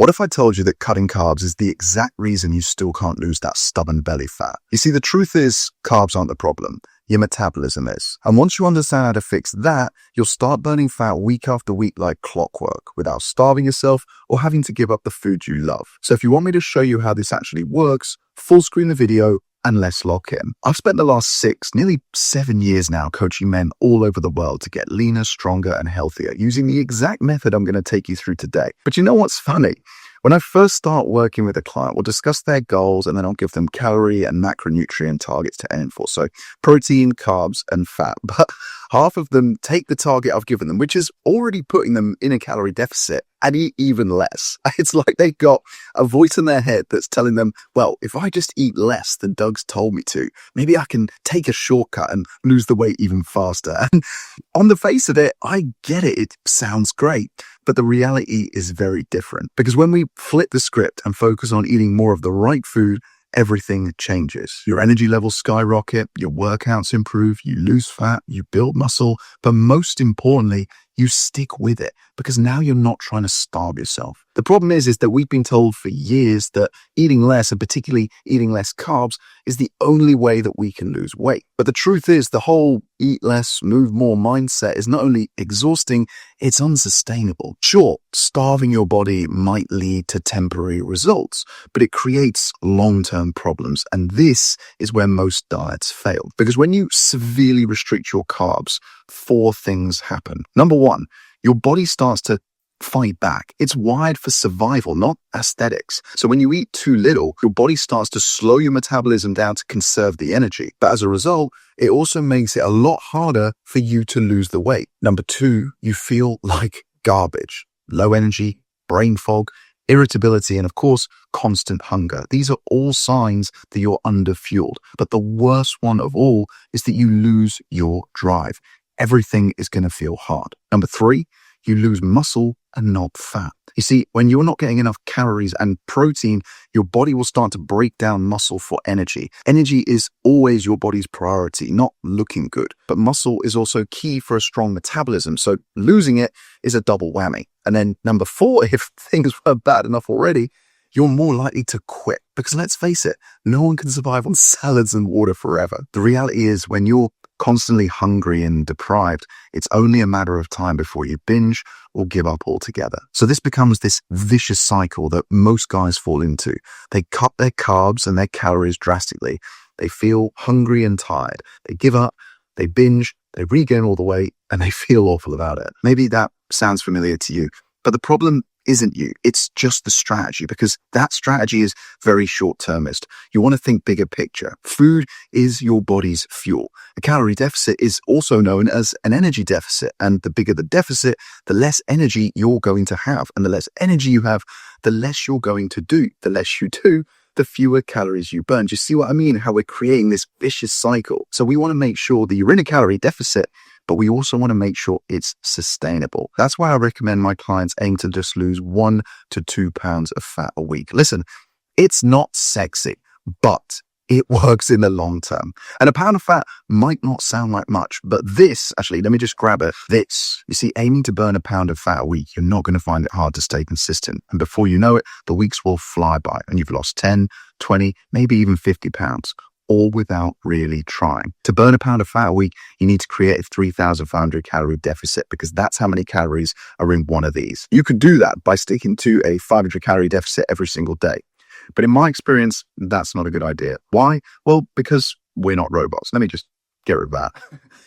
What if I told you that cutting carbs is the exact reason you still can't lose that stubborn belly fat? You see, the truth is, carbs aren't the problem. Your metabolism is. And once you understand how to fix that, you'll start burning fat week after week like clockwork without starving yourself or having to give up the food you love. So if you want me to show you how this actually works, full screen the video and let's lock in. I've spent the last 6, nearly 7 years now coaching men all over the world to get leaner, stronger, and healthier using the exact method I'm going to take you through today. But you know what's funny? When I first start working with a client, we'll discuss their goals and then I'll give them calorie and macronutrient targets to aim for. So protein, carbs, and fat. But half of them take the target I've given them, which is already putting them in a calorie deficit, and eat even less. It's like they've got a voice in their head that's telling them, well, if I just eat less than Doug's told me to, maybe I can take a shortcut and lose the weight even faster. And on the face of it, I get it. It sounds great. But the reality is very different, because when we flip the script and focus on eating more of the right food, everything changes. Your energy levels skyrocket, your workouts improve, you lose fat, you build muscle, but most importantly, you stick with it because now you're not trying to starve yourself. The problem is that we've been told for years that eating less, and particularly eating less carbs, is the only way that we can lose weight. But the truth is the whole eat less, move more mindset is not only exhausting, it's unsustainable. Sure, starving your body might lead to temporary results, but it creates long-term problems. And this is where most diets fail. Because when you severely restrict your carbs, 4 things happen. Number 1, your body starts to fight back. It's wired for survival, not aesthetics. So when you eat too little, your body starts to slow your metabolism down to conserve the energy. But as a result, it also makes it a lot harder for you to lose the weight. Number 2, you feel like garbage. Low energy, brain fog, irritability, and of course, constant hunger. These are all signs that you're underfueled. But the worst one of all is that you lose your drive. Everything is going to feel hard. Number 3, you lose muscle and not fat. You see, when you're not getting enough calories and protein, your body will start to break down muscle for energy. Energy is always your body's priority, not looking good. But muscle is also key for a strong metabolism, so losing it is a double whammy. And then number 4, if things were bad enough already, you're more likely to quit. Because let's face it, no one can survive on salads and water forever. The reality is when you're constantly hungry and deprived, it's only a matter of time before you binge or give up altogether. So this becomes this vicious cycle that most guys fall into. They cut their carbs and their calories drastically. They feel hungry and tired. They give up, they binge, they regain all the weight, and they feel awful about it. Maybe that sounds familiar to you, but the problem isn't you. It's just the strategy, because that strategy is very short-termist. You want to think bigger picture. Food is your body's fuel. A calorie deficit is also known as an energy deficit. And the bigger the deficit, the less energy you're going to have. And the less energy you have, the less you're going to do. The less you do, the fewer calories you burn. Do you see what I mean? How we're creating this vicious cycle. So we want to make sure that you're in a calorie deficit, but we also want to make sure it's sustainable. That's why I recommend my clients aim to just lose 1 to 2 pounds of fat a week. Listen, it's not sexy, but it works in the long term. And a pound of fat might not sound like much, but this, actually, let me just grab it. This, you see, aiming to burn a pound of fat a week, you're not going to find it hard to stay consistent. And before you know it, the weeks will fly by and you've lost 10, 20, maybe even 50 pounds. All without really trying. To burn a pound of fat a week, you need to create a 3,500 calorie deficit, because that's how many calories are in one of these. You could do that by sticking to a 500 calorie deficit every single day. But in my experience, that's not a good idea. Why? Well, because we're not robots. Let me just get rid of that.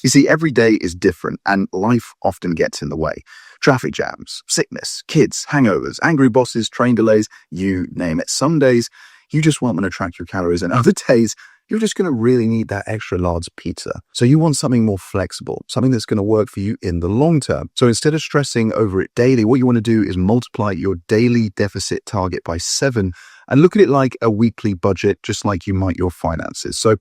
You see, every day is different and life often gets in the way. Traffic jams, sickness, kids, hangovers, angry bosses, train delays, you name it. Some days you just won't want to track your calories, and other days you're just going to really need that extra large pizza. So you want something more flexible, something that's going to work for you in the long term. So instead of stressing over it daily, what you want to do is multiply your daily deficit target by 7 and look at it like a weekly budget, just like you might your finances. So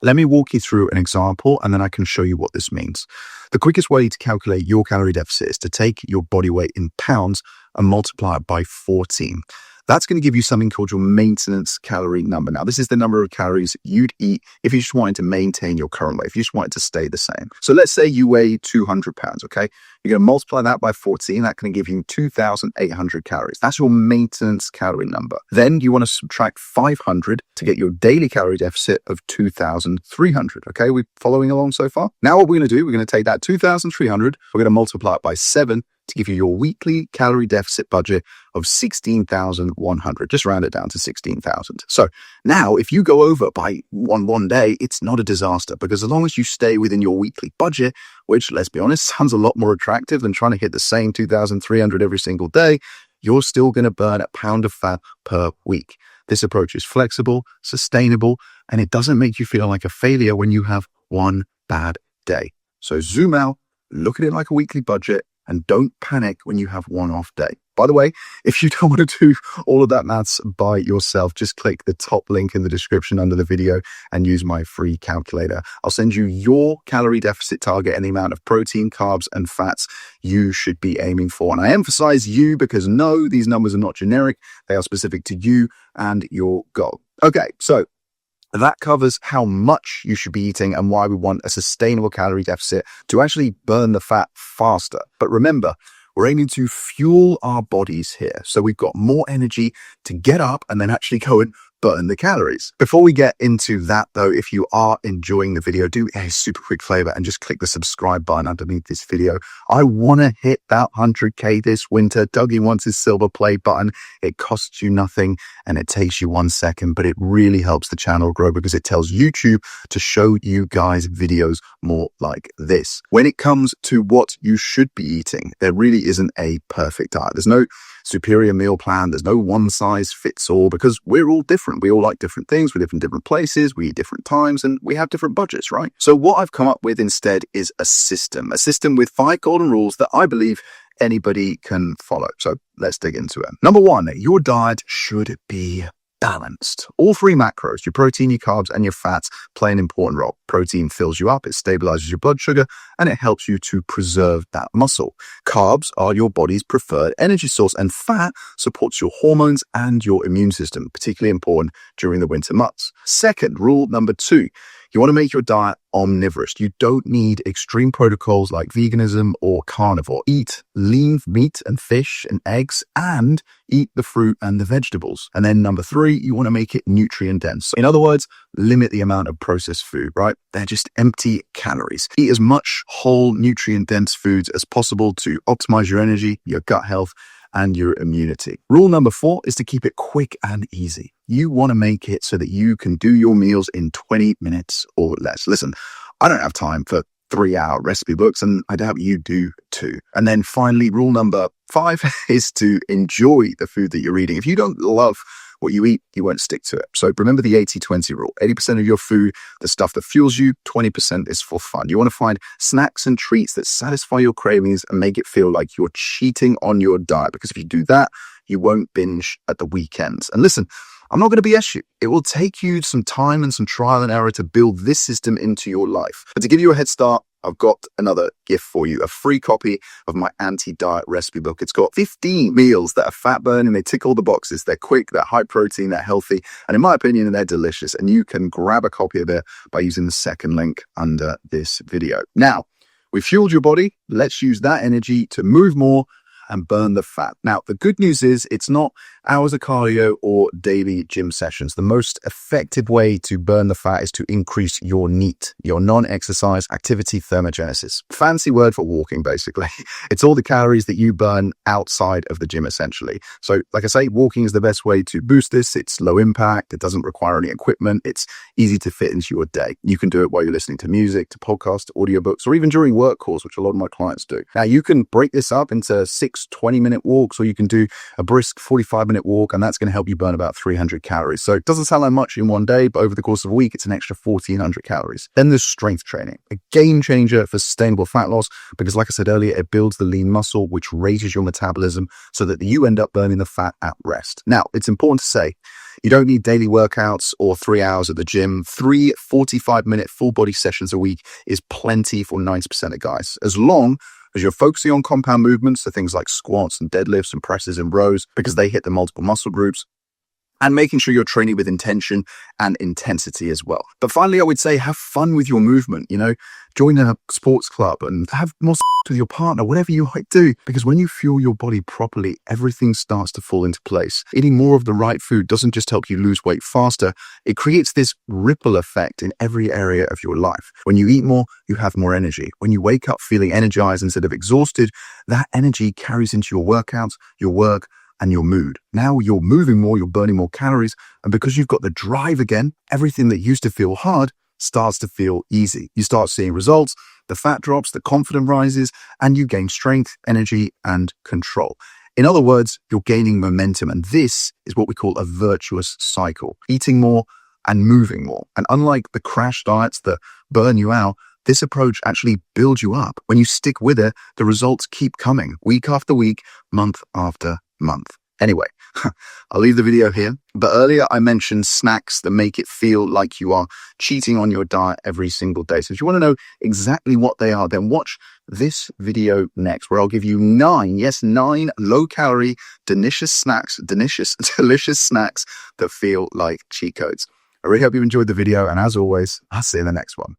let me walk you through an example and then I can show you what this means. The quickest way to calculate your calorie deficit is to take your body weight in pounds and multiply it by 14. That's going to give you something called your maintenance calorie number. Now, this is the number of calories you'd eat if you just wanted to maintain your current weight, if you just wanted to stay the same. So let's say you weigh 200 pounds, okay? You're going to multiply that by 14. That's going to give you 2,800 calories. That's your maintenance calorie number. Then you want to subtract 500 to get your daily calorie deficit of 2,300. Okay, we following along so far? Now what we're going to do, we're going to take that 2,300, we're going to multiply it by 7 to give you your weekly calorie deficit budget of 16,100. Just round it down to 16,000. So now if you go over by one day, it's not a disaster, because as long as you stay within your weekly budget, which, let's be honest, sounds a lot more attractive than trying to hit the same 2,300 every single day, you're still going to burn a pound of fat per week. This approach is flexible, sustainable, and it doesn't make you feel like a failure when you have one bad day. So zoom out, look at it like a weekly budget, and don't panic when you have one off day. By the way, if you don't want to do all of that maths by yourself, just click the top link in the description under the video and use my free calculator. I'll send you your calorie deficit target and the amount of protein, carbs, and fats you should be aiming for. And I emphasize you because no, these numbers are not generic. They are specific to you and your goal. Okay, so that covers how much you should be eating and why we want a sustainable calorie deficit to actually burn the fat faster. But remember, we're aiming to fuel our bodies here. So we've got more energy to get up and then actually go and burn the calories. Before we get into that though, if you are enjoying the video, do a super quick favor and just click the subscribe button underneath this video. I want to hit that 100K this winter. Dougie wants his silver play button. It costs you nothing and it takes you 1 second, but it really helps the channel grow because it tells YouTube to show you guys videos more like this. When it comes to what you should be eating, there really isn't a perfect diet. There's no superior meal plan. There's no one size fits all because we're all different. We all like different things. We live in different places. We eat different times and we have different budgets, right? So what I've come up with instead is a system with 5 golden rules that I believe anybody can follow. So let's dig into it. Number 1, your diet should be balanced. All 3 macros, your protein, your carbs, and your fats, play an important role. Protein fills you up, it stabilizes your blood sugar, and it helps you to preserve that muscle. Carbs are your body's preferred energy source, and fat supports your hormones and your immune system, particularly important during the winter months. Second, rule number 2, you want to make your diet omnivorous. You don't need extreme protocols like veganism or carnivore. Eat lean meat and fish and eggs and eat the fruit and the vegetables. And then number 3, you want to make it nutrient dense. In other words, limit the amount of processed food, right? They're just empty calories. Eat as much whole nutrient dense foods as possible to optimize your energy, your gut health, and your immunity. Rule number 4 is to keep it quick and easy. You want to make it so that you can do your meals in 20 minutes or less. Listen, I don't have time for 3-hour recipe books, and I doubt you do too. And then finally, rule number 5 is to enjoy the food that you're eating. If you don't love what you eat, you won't stick to it. So remember the 80-20 rule. 80% of your food, the stuff that fuels you, 20% is for fun. You want to find snacks and treats that satisfy your cravings and make it feel like you're cheating on your diet. Because if you do that, you won't binge at the weekends. And listen, I'm not going to BS you. It will take you some time and some trial and error to build this system into your life. But to give you a head start, I've got another gift for you, a free copy of my anti-diet recipe book. It's got 15 meals that are fat burning. They tick all the boxes. They're quick, they're high protein, they're healthy, and in my opinion, they're delicious. And you can grab a copy of it by using the second link under this video. Now, we've fueled your body. Let's use that energy to move more and burn the fat. Now, the good news is it's not hours of cardio or daily gym sessions. The most effective way to burn the fat is to increase your NEAT, your non-exercise activity thermogenesis. Fancy word for walking, basically. It's all the calories that you burn outside of the gym, essentially. So, like I say, walking is the best way to boost this. It's low impact. It doesn't require any equipment. It's easy to fit into your day. You can do it while you're listening to music, to podcasts, audiobooks, or even during work calls, which a lot of my clients do. Now, you can break this up into 6 20-minute walks, or you can do a brisk 45-minute walk, and that's going to help you burn about 300 calories. So it doesn't sound like much in one day, but over the course of a week, it's an extra 1,400 calories. Then there's strength training, a game changer for sustainable fat loss, because like I said earlier, it builds the lean muscle, which raises your metabolism so that you end up burning the fat at rest. Now, it's important to say, you don't need daily workouts or 3 hours at the gym. 3 45-minute full body sessions a week is plenty for 90% of guys, as long As you're focusing on compound movements, so things like squats and deadlifts and presses and rows, because they hit the multiple muscle groups, and making sure you're training with intention and intensity as well. But finally, I would say have fun with your movement, join a sports club and have more with your partner, whatever you might do, because when you fuel your body properly, everything starts to fall into place. Eating more of the right food doesn't just help you lose weight faster, it creates this ripple effect in every area of your life. When you eat more, you have more energy. When you wake up feeling energized instead of exhausted, that energy carries into your workouts, your work, and your mood. Now you're moving more, you're burning more calories, and because you've got the drive again, everything that used to feel hard starts to feel easy. You start seeing results, the fat drops, the confidence rises, and you gain strength, energy, and control. In other words, you're gaining momentum, and this is what we call a virtuous cycle. Eating more and moving more. And unlike the crash diets that burn you out, this approach actually builds you up. When you stick with it, the results keep coming week after week, month after month. Anyway, I'll leave the video here, but earlier I mentioned snacks that make it feel like you are cheating on your diet every single day. So if you want to know exactly what they are, then watch this video next, where I'll give you 9 low-calorie, delicious snacks that feel like cheat codes. I really hope you enjoyed the video, and as always, I'll see you in the next one.